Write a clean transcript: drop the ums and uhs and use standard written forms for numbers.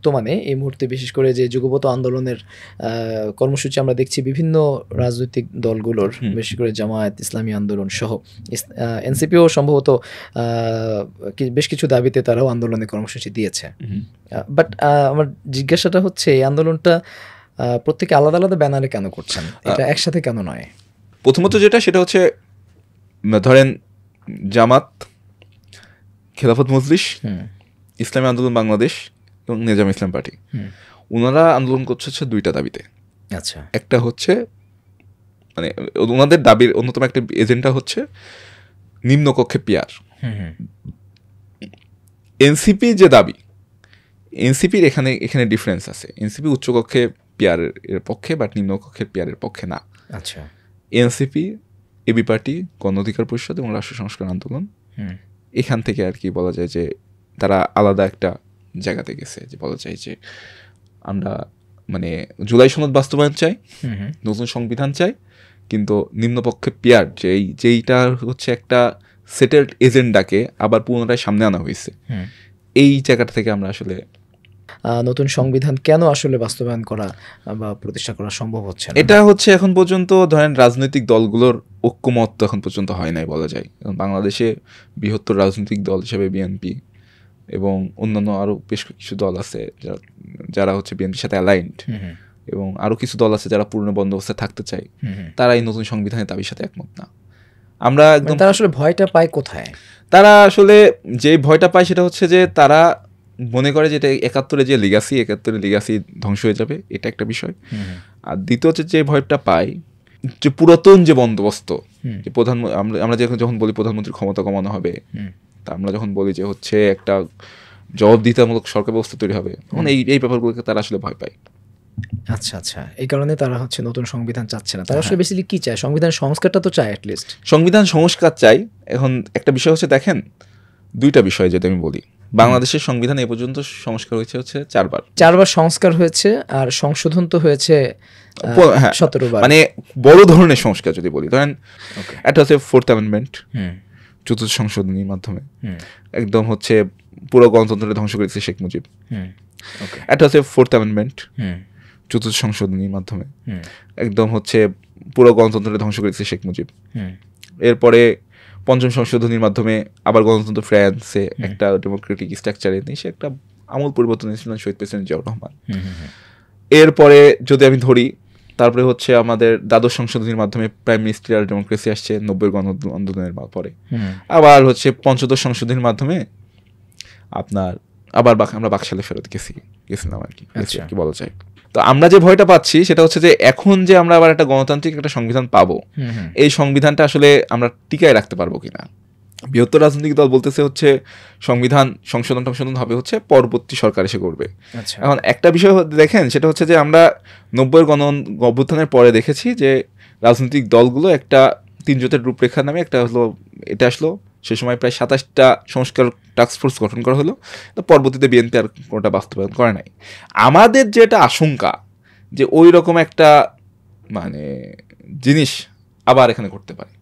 বর্তমানে এই মুহূর্তে বিশেষ করে যে যুগপৎ আন্দোলনের কর্মসূচি আমরা দেখছি বিভিন্ন রাজনৈতিক দলগুলোর, বিশেষ করে জামায়াত ইসলামী আন্দোলন সহ এনসিপিও সম্ভবত বেশ কিছু দাবিতে তারাও আন্দোলনের কর্মসূচি দিয়েছে। বাট আমার জিজ্ঞাসাটা হচ্ছে এই আন্দোলনটা প্রত্যেকে আলাদা আলাদা ব্যানারে কেন করছেন, এটা একসাথে কেন নয়? প্রথমত যেটা সেটা হচ্ছে ধরেন জামাত, খেলাফত মজলিস, ইসলামী আন্দোলন বাংলাদেশ এবং নিজাম ইসলাম পার্টি, ওনারা আন্দোলন করছে হচ্ছে দুইটা দাবিতে। আচ্ছা, একটা হচ্ছে মানে ওনাদের দাবির অন্যতম একটা এজেন্ডা হচ্ছে নিম্নকক্ষে পিয়ার। এনসিপি যে দাবি, এনসিপির এখানে ডিফারেন্স আছে। এনসিপি উচ্চকক্ষে পিয়ারের পক্ষে, বাট নিম্নকক্ষের পিয়ারের পক্ষে না। আচ্ছা, এনসিপি, এবি পার্টি, গণ অধিকার পরিষদ এবং রাষ্ট্র সংস্কার আন্দোলন, এখান থেকে আর কি বলা যায় যে তারা আলাদা একটা জায়গাতে গেছে, যে বলা যায় যে আমরা মানে জুলাই সনদ বাস্তবায়ন চাই, নতুন সংবিধান চাই, কিন্তু নিম্নপক্ষে পিয়ার যেইটা হচ্ছে একটা সেটেলড এজেন্ডাকে আবার পুনরায় সামনে আনা হয়েছে, এই জায়গাটা থেকে আমরা আসলে নতুন সংবিধান কেন আসলে বাস্তবায়ন করা বা প্রতিষ্ঠা করা সম্ভব হচ্ছে না, এটা হচ্ছে এখন পর্যন্ত ধরেন রাজনৈতিক দলগুলোর ঐক্যমত তো এখন পর্যন্ত হয় নাই বলা যায়। বাংলাদেশে বৃহত্তর রাজনৈতিক দল হিসেবে বিএনপি এবং অন্যান্য আরও বেশ কিছু দল আছে যারা হচ্ছে বিএনপির সাথে অ্যালাইন্ড, এবং আরও কিছু দল আছে যারা পূর্ণ বন্দোবস্তে থাকতে চায়, তারা এই নতুন সংবিধানের দাবির সাথে একমত না। আমরা একদম তারা আসলে ভয়টা পায় কোথায়? তারা আসলে যে ভয়টা পায় সেটা হচ্ছে যে তারা মনে করে যে এটা 71-এর যে লিগাসি ধ্বংস হয়ে যাবে, এটা একটা বিষয়। আর দ্বিতীয় হচ্ছে যে ভয়টা পায় যে পুরাতন যে বন্দোবস্ত, যে আমরা যখন বলি প্রধানমন্ত্রীর ক্ষমতা কমানো হবে, তা আমরা যখন বলি যে হচ্ছে একটা জবাবদিহিতামূলক সরকার ব্যবস্থা তৈরি হবে, তখন এই ব্যাপারগুলোকে তারা আসলে ভয় পায়। আচ্ছা আচ্ছা, এই কারণে তারা হচ্ছে নতুন সংবিধান চাচ্ছে না। তারা আসলে বেসিক্যালি কি চায়? সংবিধান সংস্কারটা তো চায়, অ্যাটলিস্ট সংবিধান সংস্কার চাই। এখন একটা বিষয় হচ্ছে দেখেন, দুইটা বিষয় যদি আমি বলি, বাংলাদেশের সংবিধান এ পর্যন্ত সংস্কার হয়েছে হচ্ছে 4বার সংস্কার হয়েছে, আর সংশোধন তো হয়েছে 17 বার। মানে বড় ধরনের সংস্কার যদি বলি, ধরেন একটা হচ্ছে 4th অ্যামেন্ডমেন্ট, চতুর্থ সংশোধনীর মাধ্যমে একদম হচ্ছে পুরো গণতন্ত্রকে ধ্বংস করেছে শেখ মুজিব। একটা হচ্ছে 4th অ্যামেন্ডমেন্ট, চতুর্থ সংশোধনীর মাধ্যমে একদম হচ্ছে পুরো গণতন্ত্রকে ধ্বংস করেছে শেখ মুজিব। এরপরে 5ম সংশোধনীর মাধ্যমে আবার গণতন্ত্র ফ্রান্সে একটা ডেমোক্রেটিক স্ট্রাকচারে নিয়ে সে একটা আমূল পরিবর্তন এনেছিলেন শহীদ প্রেসিডেন্ট জিয়াউর রহমান। এরপরে যদি আমি ধরি, তারপরে হচ্ছে আমাদের 12ম সংশোধনীর মাধ্যমে প্রাইম মিনিস্ট্রিয়াল ডেমোক্রেসি আসছে 90-এর গণ আন্দোলনের পরে। আবার হচ্ছে 15ম সংশোধনীর মাধ্যমে আপনার আবার আমরা বাকশালে ফেরত গেছিলাম আর কি বলা যায়। তো আমরা যে ভয়টা পাচ্ছি সেটা হচ্ছে যে এখন যে আমরা আবার একটা গণতান্ত্রিক একটা সংবিধান পাবো, এই সংবিধানটা আসলে আমরা টিকায় রাখতে পারবো কিনা। বৃহত্তর রাজনৈতিক দল বলতেছে হচ্ছে সংবিধান সংশোধন হবে হচ্ছে পরবর্তী সরকার এসে করবে। এখন একটা বিষয় দেখেন, সেটা হচ্ছে যে আমরা 90-এর অভ্যুত্থানের পরে দেখেছি যে রাজনৈতিক দলগুলো একটা 3 জোটের রূপরেখা নামে একটা এটা আসলো। সে সময় প্রায় 27টা সংস্কার টাস্কফোর্স গঠন করা হলো, তো পরবর্তীতে বিএনপি আর কোনোটা বাস্তবায়ন করে নাই। আমাদের যেটা আশঙ্কা যে ওই রকম একটা মানে জিনিস আবার এখানে করতে পারে।